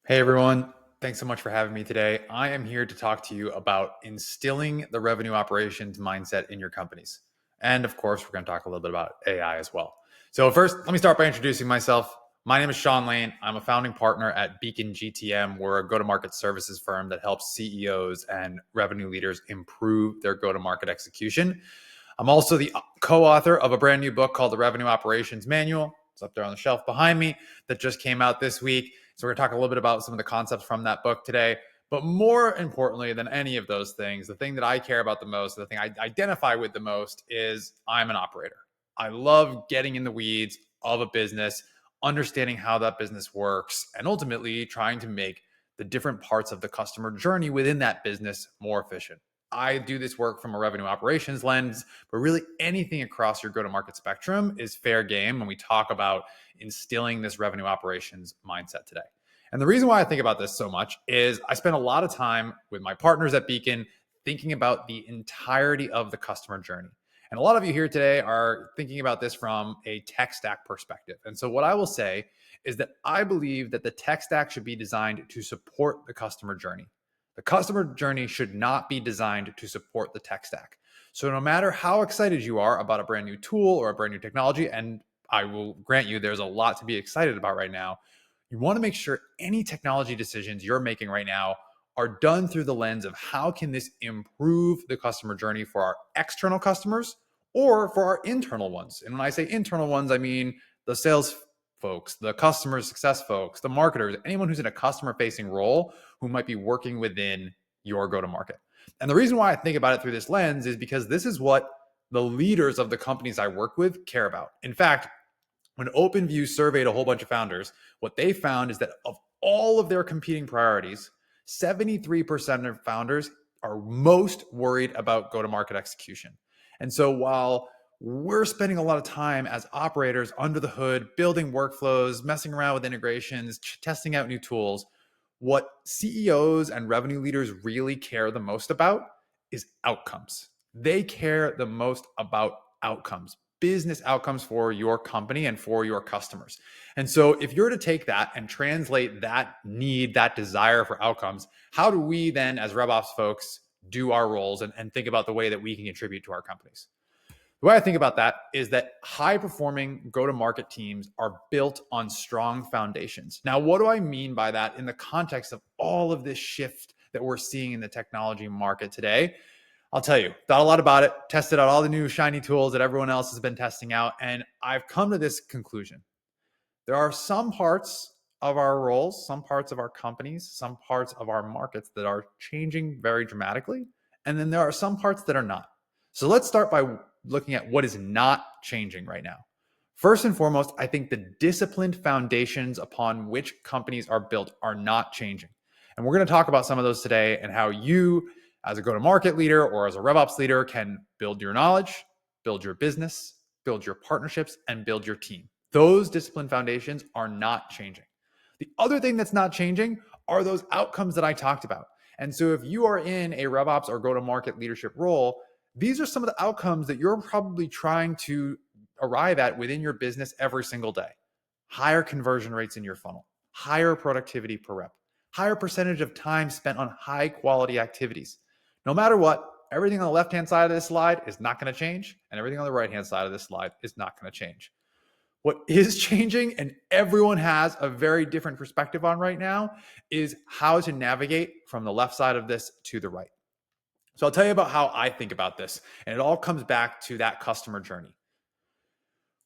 Hey everyone, thanks so much for having me today. I am here to talk to you about instilling the revenue operations mindset in your companies. And of course, we're going to talk a little bit about AI as well. So, first, let me start by introducing myself. My name is Sean Lane. I'm a founding partner at BeaconGTM. We're a go to market services firm that helps CEOs and revenue leaders improve their go to market execution. I'm also the co author of a brand new book called The Revenue Operations Manual. It's up there on the shelf behind me that just came out this week. So we're going to talk a little bit about some of the concepts from that book today. But more importantly than any of those things, the thing that I care about the most, the thing I identify with the most is I'm an operator. I love getting in the weeds of a business, understanding how that business works, and ultimately trying to make the different parts of the customer journey within that business more efficient. I do this work from a revenue operations lens, but really anything across your go-to-market spectrum is fair game when we talk about instilling this revenue operations mindset today. And the reason why I think about this so much is I spend a lot of time with my partners at Beacon thinking about the entirety of the customer journey. And a lot of you here today are thinking about this from a tech stack perspective. And so what I will say is that I believe that the tech stack should be designed to support the customer journey. The customer journey should not be designed to support the tech stack. So no matter how excited you are about a brand new tool or a brand new technology, and I will grant you there's a lot to be excited about right now, you want to make sure any technology decisions you're making right now are done through the lens of how can this improve the customer journey for our external customers or for our internal ones. And when I say internal ones, I mean the sales folks, the customer success folks, the marketers, anyone who's in a customer facing role who might be working within your go to market. And the reason why I think about it through this lens is because this is what the leaders of the companies I work with care about. In fact, when OpenView surveyed a whole bunch of founders, what they found is that of all of their competing priorities, 73% of founders are most worried about go to market execution. And so while we're spending a lot of time as operators under the hood, building workflows, messing around with integrations, testing out new tools, what CEOs and revenue leaders really care the most about is outcomes. They care the most about outcomes, business outcomes for your company and for your customers. And so if you're to take that and translate that need, that desire for outcomes, how do we then as RevOps folks do our roles and think about the way that we can contribute to our companies? The way I think about that is that high performing go to market teams are built on strong foundations. Now, what do I mean by that in the context of all of this shift that we're seeing in the technology market today? I'll tell you, thought a lot about it, tested out all the new shiny tools that everyone else has been testing out, and I've come to this conclusion. There are some parts of our roles, some parts of our companies, some parts of our markets that are changing very dramatically, and then there are some parts that are not. So let's start by looking at what is not changing right now. First and foremost, I think the disciplined foundations upon which companies are built are not changing. And we're going to talk about some of those today and how you, as a go-to-market leader or as a RevOps leader, can build your knowledge, build your business, build your partnerships, and build your team. Those disciplined foundations are not changing. The other thing that's not changing are those outcomes that I talked about. And so if you are in a RevOps or go-to-market leadership role, these are some of the outcomes that you're probably trying to arrive at within your business every single day. Higher conversion rates in your funnel, higher productivity per rep, higher percentage of time spent on high quality activities. No matter what, everything on the left-hand side of this slide is not going to change, and everything on the right-hand side of this slide is not going to change. What is changing, and everyone has a very different perspective on right now, is how to navigate from the left side of this to the right. So I'll tell you about how I think about this, and it all comes back to that customer journey.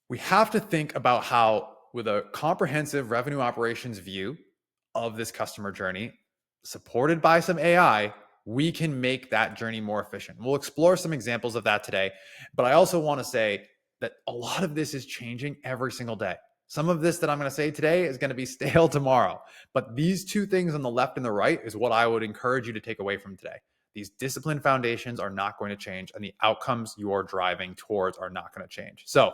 We have to think about how, with a comprehensive revenue operations view of this customer journey, supported by some AI, we can make that journey more efficient. We'll explore some examples of that today, but I also want to say that a lot of this is changing every single day. Some of this that I'm going to say today is going to be stale tomorrow, but these two things on the left and the right is what I would encourage you to take away from today. These disciplined foundations are not going to change, and the outcomes you are driving towards are not going to change. So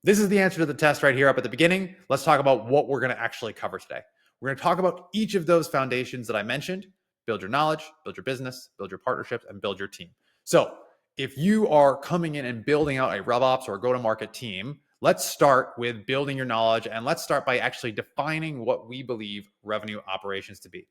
this is the answer to the test right here up at the beginning. Let's talk about what we're going to actually cover today. We're going to talk about each of those foundations that I mentioned: build your knowledge, build your business, build your partnerships, and build your team. So if you are coming in and building out a RevOps or a go-to-market team, Let's start with building your knowledge, and let's start by actually defining what we believe revenue operations to be.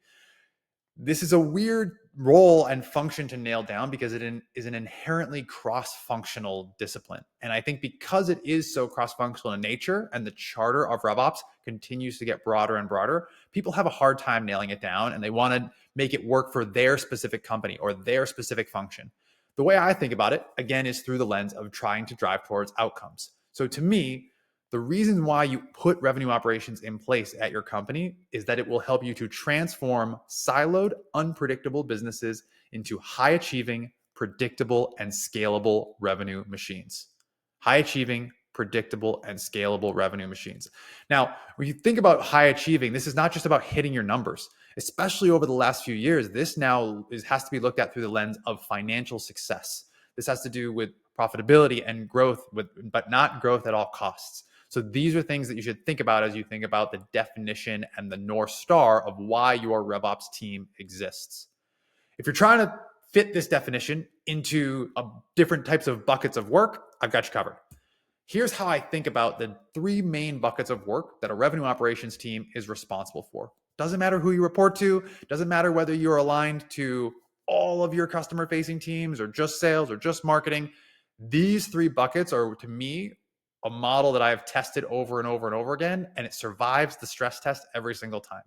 This is a weird role and function to nail down because it is an inherently cross-functional discipline. And I think because it is so cross-functional in nature and the charter of RevOps continues to get broader and broader, people have a hard time nailing it down and they want to make it work for their specific company or their specific function. The way I think about it, again, is through the lens of trying to drive towards outcomes. So to me, the reason why you put revenue operations in place at your company is that it will help you to transform siloed, unpredictable businesses into high achieving, predictable, and scalable revenue machines. High achieving, predictable, and scalable revenue machines. Now, when you think about high achieving, this is not just about hitting your numbers. Especially over the last few years, this now has to be looked at through the lens of financial success. This has to do with profitability and growth, but not growth at all costs. So these are things that you should think about as you think about the definition and the North Star of why your RevOps team exists. If you're trying to fit this definition into different types of buckets of work, I've got you covered. Here's how I think about the three main buckets of work that a revenue operations team is responsible for. Doesn't matter who you report to, doesn't matter whether you're aligned to all of your customer-facing teams or just sales or just marketing. These three buckets are, to me, a model that I have tested over and over and over again, and it survives the stress test every single time.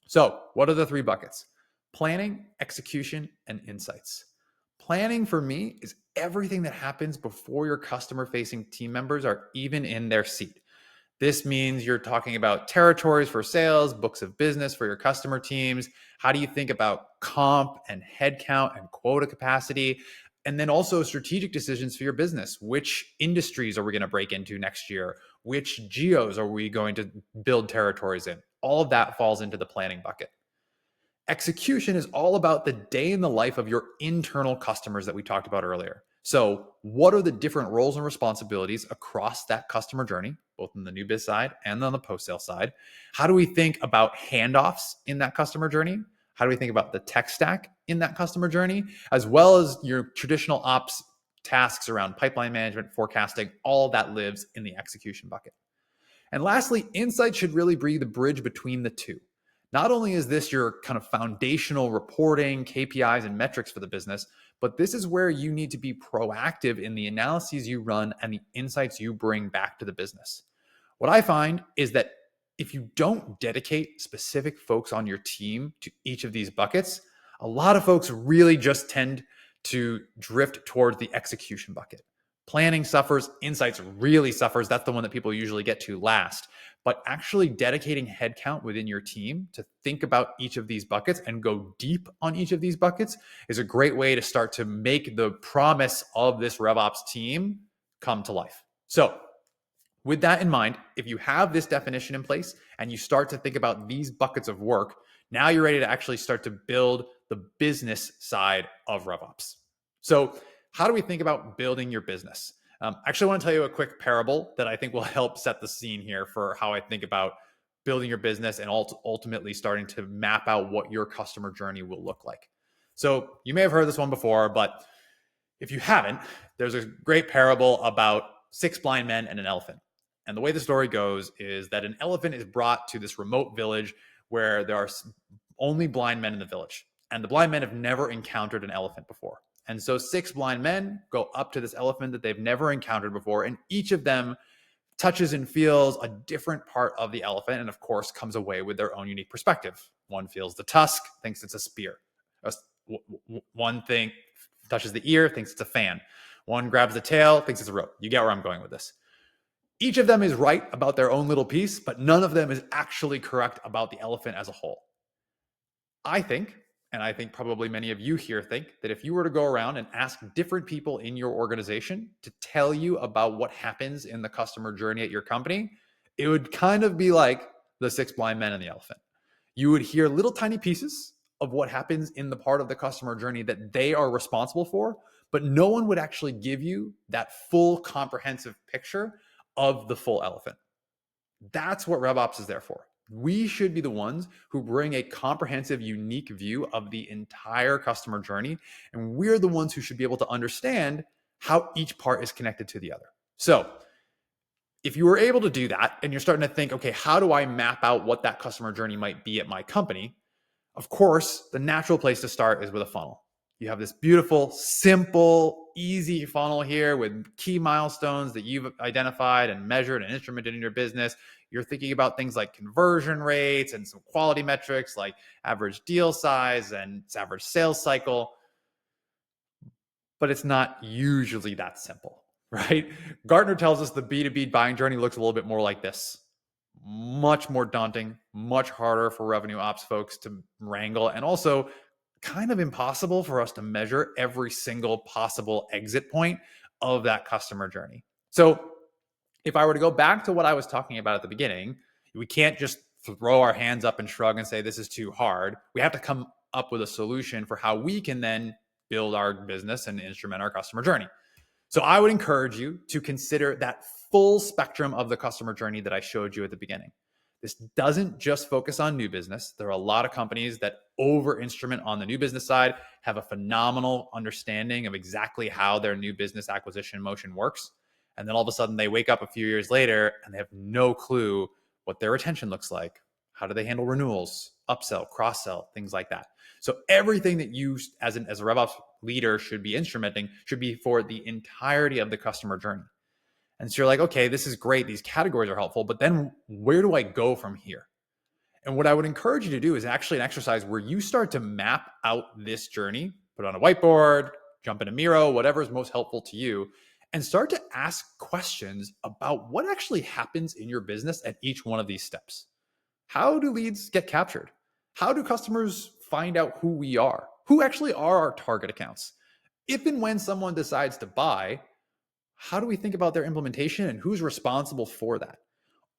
So what are the three buckets? Planning, execution, and insights. Planning for me is everything that happens before your customer-facing team members are even in their seat. This means you're talking about territories for sales, books of business for your customer teams. How do you think about comp and headcount and quota capacity? And then also strategic decisions for your business. Which industries are we going to break into next year? Which geos are we going to build territories in? All of that falls into the planning bucket. Execution is all about the day in the life of your internal customers that we talked about earlier. So what are the different roles and responsibilities across that customer journey, both on the new biz side and on the post-sale side? How do we think about handoffs in that customer journey? How do we think about the tech stack in that customer journey, as well as your traditional ops tasks around pipeline management, forecasting? All of that lives in the execution bucket. And lastly, insight should really be the bridge between the two. Not only is this your kind of foundational reporting, KPIs, and metrics for the business, but this is where you need to be proactive in the analyses you run and the insights you bring back to the business. What I find is that if you don't dedicate specific folks on your team to each of these buckets, a lot of folks really just tend to drift towards the execution bucket. Planning suffers, insights really suffers. That's the one that people usually get to last. But actually dedicating headcount within your team to think about each of these buckets and go deep on each of these buckets is a great way to start to make the promise of this RevOps team come to life. So with that in mind, if you have this definition in place and you start to think about these buckets of work, now you're ready to actually start to build the business side of RevOps. So how do we think about building your business? Actually, I want to tell you a quick parable that I think will help set the scene here for how I think about building your business and ultimately starting to map out what your customer journey will look like. So you may have heard this one before, but if you haven't, there's a great parable about 6 blind men and an elephant. And the way the story goes is that an elephant is brought to this remote village where there are only blind men in the village. And the blind men have never encountered an elephant before. And so 6 blind men go up to this elephant that they've never encountered before, and each of them touches and feels a different part of the elephant, and of course comes away with their own unique perspective. One feels the tusk, thinks it's a spear. One thing touches the ear, thinks it's a fan. One grabs the tail, thinks it's a rope. You get where I'm going with this. Each of them is right about their own little piece, but none of them is actually correct about the elephant as a whole. I think, and I think probably many of you here think, that if you were to go around and ask different people in your organization to tell you about what happens in the customer journey at your company, it would kind of be like the 6 blind men and the elephant. You would hear little tiny pieces of what happens in the part of the customer journey that they are responsible for, but no one would actually give you that full comprehensive picture of the full elephant. That's what RevOps is there for. We should be the ones who bring a comprehensive, unique view of the entire customer journey. And we're the ones who should be able to understand how each part is connected to the other. So If you were able to do that and you're starting to think, okay, how do I map out what that customer journey might be at my company? Of course, the natural place to start is with a funnel. You have this beautiful, simple, easy funnel here with key milestones that you've identified and measured and instrumented in your business. You're thinking about things like conversion rates and some quality metrics like average deal size and average sales cycle, but it's not usually that simple, right? Gartner tells us the B2B buying journey looks a little bit more like this. Much more daunting, much harder for revenue ops folks to wrangle, and also kind of impossible for us to measure every single possible exit point of that customer journey. So if I were to go back to what I was talking about at the beginning, we can't just throw our hands up and shrug and say this is too hard. We have to come up with a solution for how we can then build our business and instrument our customer journey. So I would encourage you to consider that full spectrum of the customer journey that I showed you at the beginning. This doesn't just focus on new business. There are a lot of companies that over instrument on the new business side, have a phenomenal understanding of exactly how their new business acquisition motion works. And then all of a sudden they wake up a few years later and they have no clue what their retention looks like. How do they handle renewals, upsell, cross-sell, things like that. So everything that you as a RevOps leader should be instrumenting should be for the entirety of the customer journey. And so you're like, okay, this is great. These categories are helpful, but then where do I go from here? And what I would encourage you to do is actually an exercise where you start to map out this journey, put it on a whiteboard, jump in a Miro, whatever is most helpful to you, and start to ask questions about what actually happens in your business at each one of these steps. How do leads get captured? How do customers find out who we are? Who actually are our target accounts? If and when someone decides to buy, how do we think about their implementation and who's responsible for that?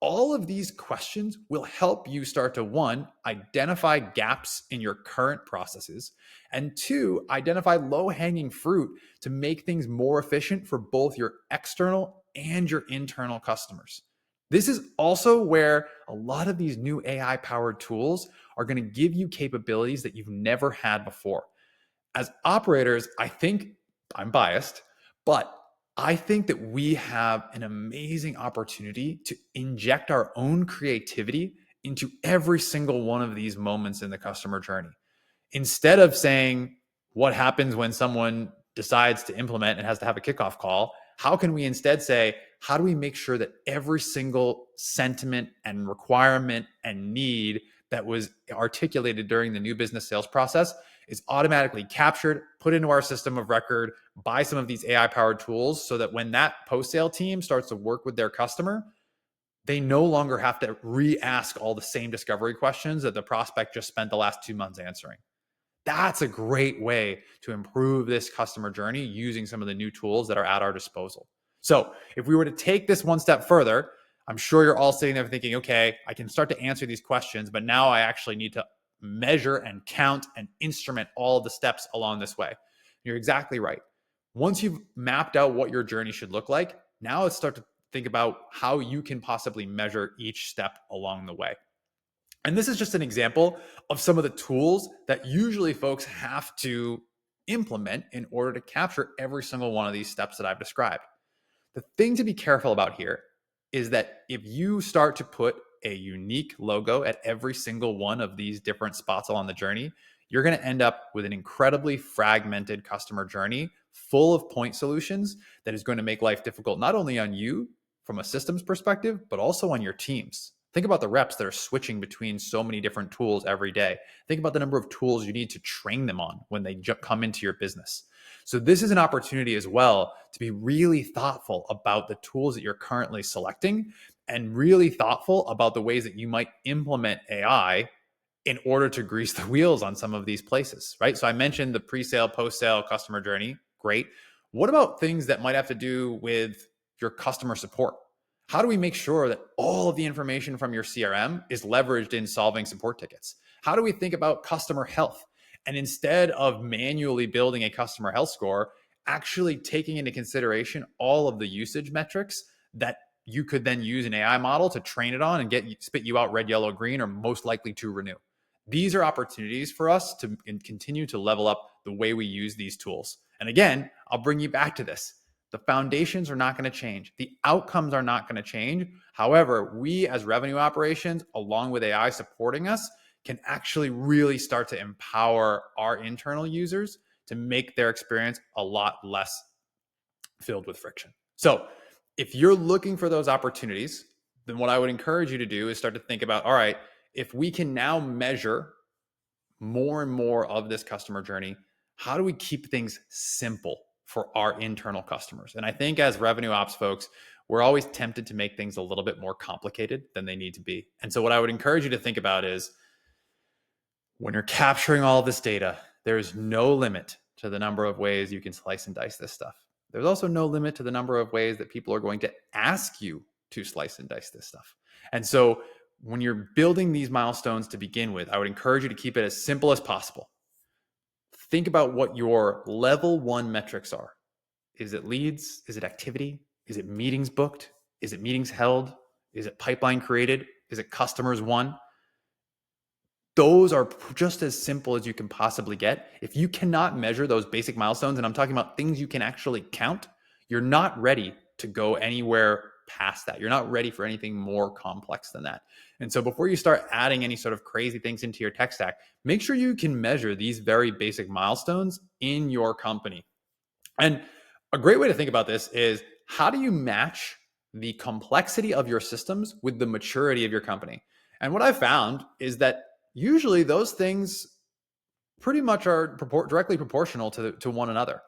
All of these questions will help you start to, one, identify gaps in your current processes, and two, identify low-hanging fruit to make things more efficient for both your external and your internal customers. This is also where a lot of these new AI-powered tools are going to give you capabilities that you've never had before. As operators, I think I'm biased, but I think that we have an amazing opportunity to inject our own creativity into every single one of these moments in the customer journey. Instead of saying what happens when someone decides to implement and has to have a kickoff call, how can we instead say, how do we make sure that every single sentiment and requirement and need that was articulated during the new business sales process is automatically captured, put into our system of record by some of these AI-powered tools, so that when that post-sale team starts to work with their customer, they no longer have to re-ask all the same discovery questions that the prospect just spent the last 2 months answering. That's a great way to improve this customer journey using some of the new tools that are at our disposal. So if we were to take this one step further, I'm sure you're all sitting there thinking, okay, I can start to answer these questions, but now I actually need to measure and count and instrument all of the steps along this way. You're exactly right. Once you've mapped out what your journey should look like, now let's start to think about how you can possibly measure each step along the way. And this is just an example of some of the tools that usually folks have to implement in order to capture every single one of these steps that I've described. The thing to be careful about here is that if you start to put a unique logo at every single one of these different spots along the journey, you're going to end up with an incredibly fragmented customer journey full of point solutions that is going to make life difficult, not only on you from a systems perspective, but also on your teams. Think about the reps that are switching between so many different tools every day. Think about the number of tools you need to train them on when they come into your business. So this is an opportunity as well to be really thoughtful about the tools that you're currently selecting, and really thoughtful about the ways that you might implement AI in order to grease the wheels on some of these places, right? So I mentioned the pre-sale, post-sale customer journey. Great. What about things that might have to do with your customer support? How do we make sure that all of the information from your CRM is leveraged in solving support tickets? How do we think about customer health? And instead of manually building a customer health score, actually taking into consideration all of the usage metrics that you could then use an AI model to train it on and spit you out red, yellow, green, or most likely to renew. These are opportunities for us to continue to level up the way we use these tools. And again, I'll bring you back to this. The foundations are not going to change. The outcomes are not going to change. However, we as revenue operations, along with AI supporting us, can actually really start to empower our internal users to make their experience a lot less filled with friction. So if you're looking for those opportunities, then what I would encourage you to do is start to think about, all right, if we can now measure more and more of this customer journey, how do we keep things simple for our internal customers? And I think as revenue ops folks, we're always tempted to make things a little bit more complicated than they need to be. And so what I would encourage you to think about is when you're capturing all this data, there's no limit to the number of ways you can slice and dice this stuff. There's also no limit to the number of ways that people are going to ask you to slice and dice this stuff. And so when you're building these milestones to begin with, I would encourage you to keep it as simple as possible. Think about what your level 1 metrics are. Is it leads? Is it activity? Is it meetings booked? Is it meetings held? Is it pipeline created? Is it customers won? Those are just as simple as you can possibly get. If you cannot measure those basic milestones, and I'm talking about things you can actually count, you're not ready to go anywhere past that. You're not ready for anything more complex than that. And so before you start adding any sort of crazy things into your tech stack, make sure you can measure these very basic milestones in your company. And a great way to think about this is, how do you match the complexity of your systems with the maturity of your company? And what I've found is that usually those things pretty much are directly proportional to one another.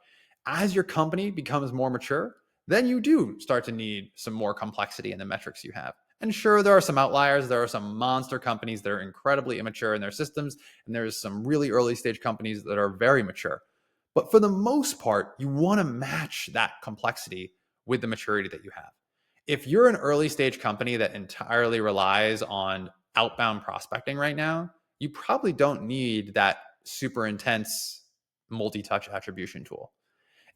As your company becomes more mature, then you do start to need some more complexity in the metrics you have. And sure, there are some outliers. There are some monster companies that are incredibly immature in their systems, and there's some really early stage companies that are very mature. But for the most part, you want to match that complexity with the maturity that you have. If you're an early stage company that entirely relies on outbound prospecting right now, you probably don't need that super intense multi-touch attribution tool.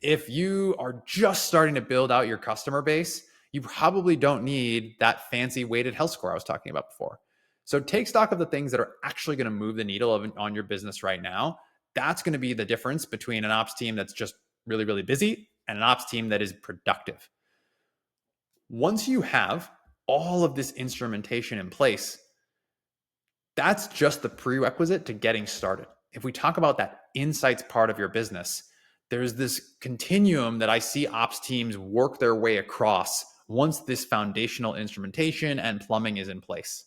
If you are just starting to build out your customer base, you probably don't need that fancy weighted health score I was talking about before. So take stock of the things that are actually going to move the needle on your business right now. That's going to be the difference between an ops team that's just really, really busy and an ops team that is productive. Once you have all of this instrumentation in place, that's just the prerequisite to getting started. If we talk about that insights part of your business, there's this continuum that I see ops teams work their way across once this foundational instrumentation and plumbing is in place.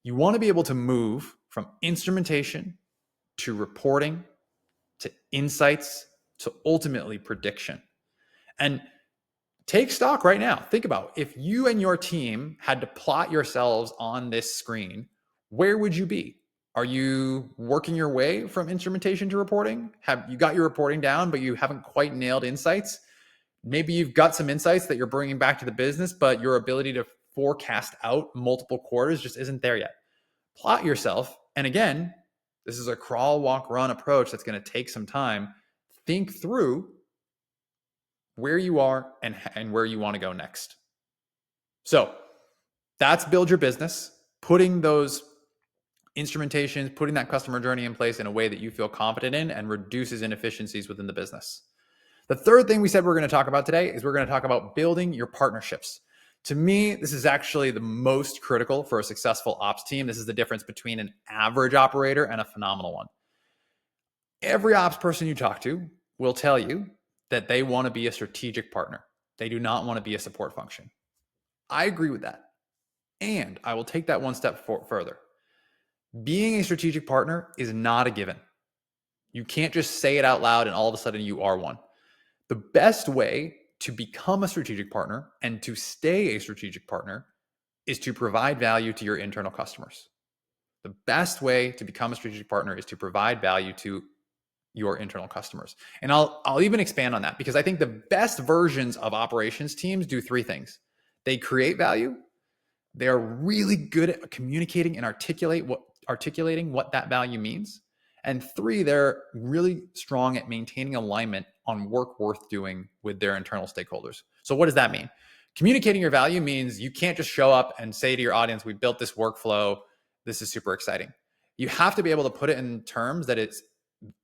You want to be able to move from instrumentation to reporting to insights to ultimately prediction. And take stock right now. Think about, if you and your team had to plot yourselves on this screen, where would you be? Are you working your way from instrumentation to reporting? Have you got your reporting down, but you haven't quite nailed insights? Maybe you've got some insights that you're bringing back to the business, but your ability to forecast out multiple quarters just isn't there yet. Plot yourself. And again, this is a crawl, walk, run approach that's going to take some time. Think through where you are and where you want to go next. So that's build your business, putting those instrumentations, putting that customer journey in place in a way that you feel confident in and reduces inefficiencies within the business. The third thing we said we're going to talk about today is we're going to talk about building your partnerships. To me, this is actually the most critical for a successful ops team. This is the difference between an average operator and a phenomenal one. Every ops person you talk to will tell you that they want to be a strategic partner. They do not want to be a support function. I agree with that. And I will take that one step further. Being a strategic partner is not a given. You can't just say it out loud and all of a sudden you are one. The best way to become a strategic partner and to stay a strategic partner is to provide value to your internal customers. The best way to become a strategic partner is to provide value to your internal customers. And I'll even expand on that, because I think the best versions of operations teams do three things. They create value. They are really good at communicating and articulating what that value means. And three, they're really strong at maintaining alignment on work worth doing with their internal stakeholders. So what does that mean? Communicating your value means you can't just show up and say to your audience, we built this workflow, this is super exciting. You have to be able to put it in terms that it's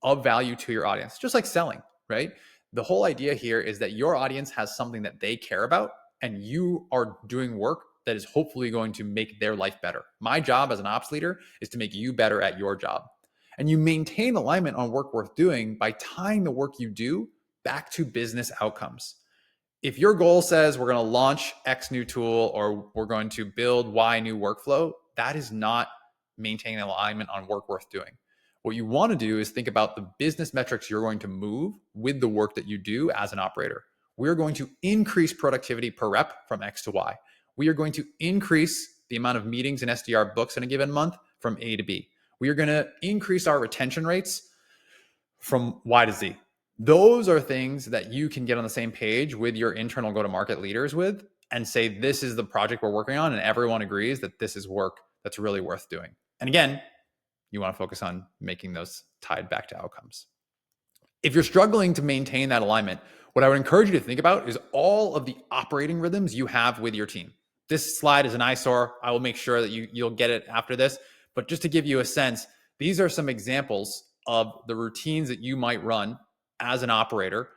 of value to your audience, just like selling, right? The whole idea here is that your audience has something that they care about, and you are doing work that is hopefully going to make their life better. My job as an ops leader is to make you better at your job. And you maintain alignment on work worth doing by tying the work you do back to business outcomes. If your goal says we're going to launch X new tool or we're going to build Y new workflow, that is not maintaining alignment on work worth doing. What you want to do is think about the business metrics you're going to move with the work that you do as an operator. We're going to increase productivity per rep from X to Y. We are going to increase the amount of meetings an SDR books in a given month from A to B. We are going to increase our retention rates from Y to Z. Those are things that you can get on the same page with your internal go-to-market leaders with and say, this is the project we're working on. And everyone agrees that this is work that's really worth doing. And again, you want to focus on making those tied back to outcomes. If you're struggling to maintain that alignment, what I would encourage you to think about is all of the operating rhythms you have with your team. This slide is an eyesore. I will make sure that you'll get it after this. But just to give you a sense, these are some examples of the routines that you might run as an operator.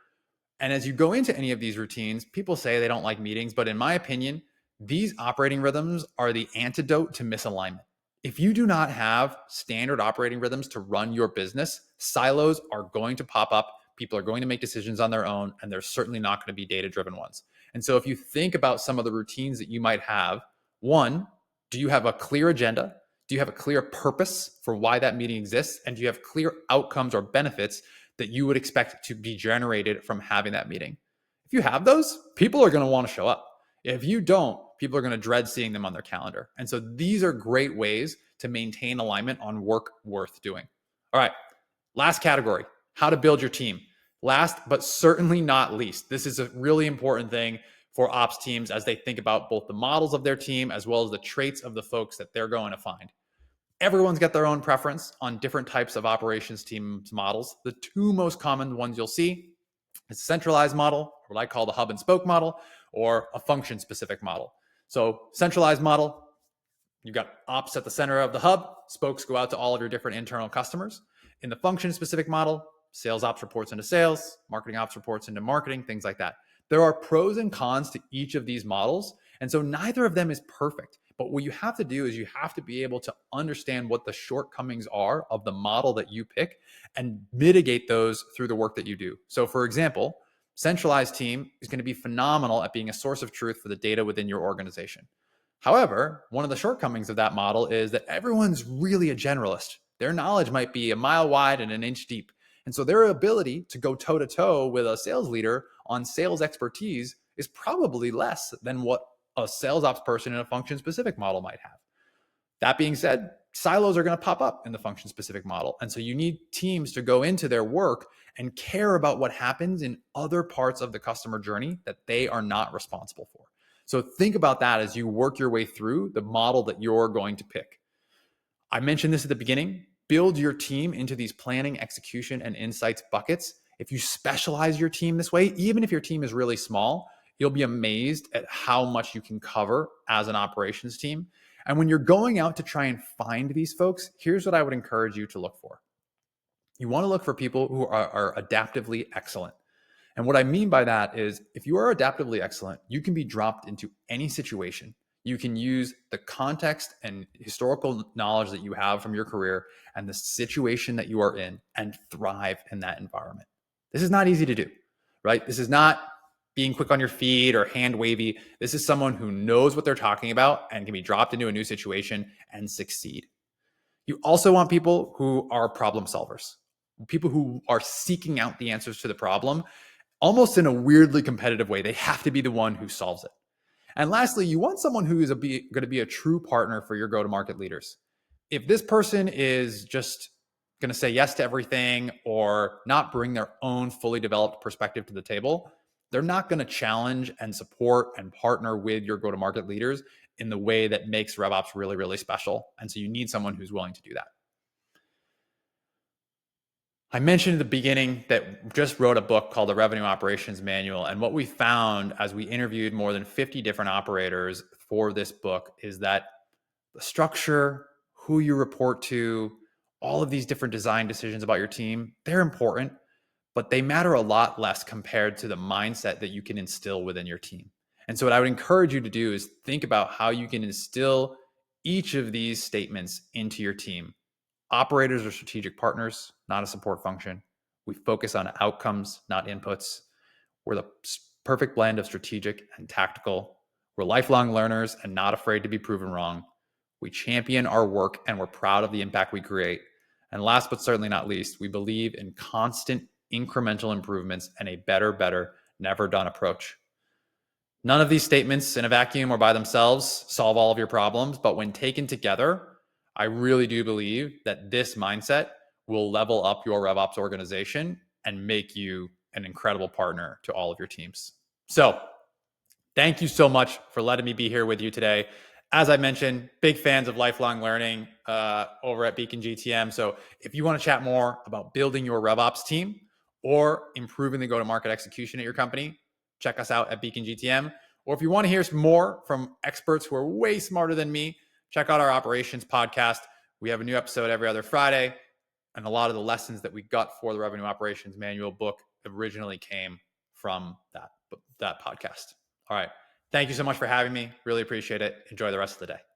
And as you go into any of these routines, people say they don't like meetings, but in my opinion, these operating rhythms are the antidote to misalignment. If you do not have standard operating rhythms to run your business, silos are going to pop up. People are going to make decisions on their own, and they're certainly not going to be data-driven ones. And so if you think about some of the routines that you might have, one, do you have a clear agenda? Do you have a clear purpose for why that meeting exists? And do you have clear outcomes or benefits that you would expect to be generated from having that meeting? If you have those, people are going to want to show up. If you don't, people are going to dread seeing them on their calendar. And so these are great ways to maintain alignment on work worth doing. All right, last category, how to build your team. Last, but certainly not least, this is a really important thing for ops teams as they think about both the models of their team as well as the traits of the folks that they're going to find. Everyone's got their own preference on different types of operations teams models. The two most common ones you'll see is a centralized model, what I call the hub and spoke model, or a function specific model. So centralized model, you've got ops at the center of the hub, spokes go out to all of your different internal customers. In the function specific model, sales ops reports into sales, marketing ops reports into marketing, things like that. There are pros and cons to each of these models. And so neither of them is perfect. But what you have to do is you have to be able to understand what the shortcomings are of the model that you pick and mitigate those through the work that you do. So for example, centralized team is going to be phenomenal at being a source of truth for the data within your organization. However, one of the shortcomings of that model is that everyone's really a generalist. Their knowledge might be a mile wide and an inch deep. And so their ability to go toe to toe with a sales leader on sales expertise is probably less than what a sales ops person in a function specific model might have. That being said, silos are going to pop up in the function specific model. And so you need teams to go into their work and care about what happens in other parts of the customer journey that they are not responsible for. So think about that as you work your way through the model that you're going to pick. I mentioned this at the beginning. Build your team into these planning, execution, and insights buckets. If you specialize your team this way, even if your team is really small, you'll be amazed at how much you can cover as an operations team. And when you're going out to try and find these folks, here's what I would encourage you to look for. You want to look for people who are adaptively excellent. And what I mean by that is if you are adaptively excellent, you can be dropped into any situation. You can use the context and historical knowledge that you have from your career and the situation that you are in and thrive in that environment. This is not easy to do, right? This is not being quick on your feet or hand wavy. This is someone who knows what they're talking about and can be dropped into a new situation and succeed. You also want people who are problem solvers, people who are seeking out the answers to the problem, almost in a weirdly competitive way. They have to be the one who solves it. And lastly, you want someone who is going to be a true partner for your go-to-market leaders. If this person is just going to say yes to everything or not bring their own fully developed perspective to the table, they're not going to challenge and support and partner with your go-to-market leaders in the way that makes RevOps really, really special. And so you need someone who's willing to do that. I mentioned at the beginning that just wrote a book called The Revenue Operations Manual. And what we found as we interviewed more than 50 different operators for this book is that the structure, who you report to, all of these different design decisions about your team, they're important. but they matter a lot less compared to the mindset that you can instill within your team. And so what I would encourage you to do is think about how you can instill each of these statements into your team. Operators are strategic partners, not a support function. We focus on outcomes, not inputs. We're the perfect blend of strategic and tactical. We're lifelong learners and not afraid to be proven wrong. We champion our work and we're proud of the impact we create. And last but certainly not least, we believe in constant incremental improvements and a better, never done approach. None of these statements in a vacuum or by themselves solve all of your problems, but when taken together, I really do believe that this mindset will level up your RevOps organization and make you an incredible partner to all of your teams. So, thank you so much for letting me be here with you today. As I mentioned, big fans of lifelong learning over at BeaconGTM. So if you want to chat more about building your RevOps team or improving the go-to-market execution at your company, check us out at BeaconGTM. Or if you want to hear some more from experts who are way smarter than me, check out our operations podcast. We have a new episode every other Friday. And a lot of the lessons that we got for the revenue operations manual book originally came from that podcast. All right. Thank you so much for having me. Really appreciate it. Enjoy the rest of the day.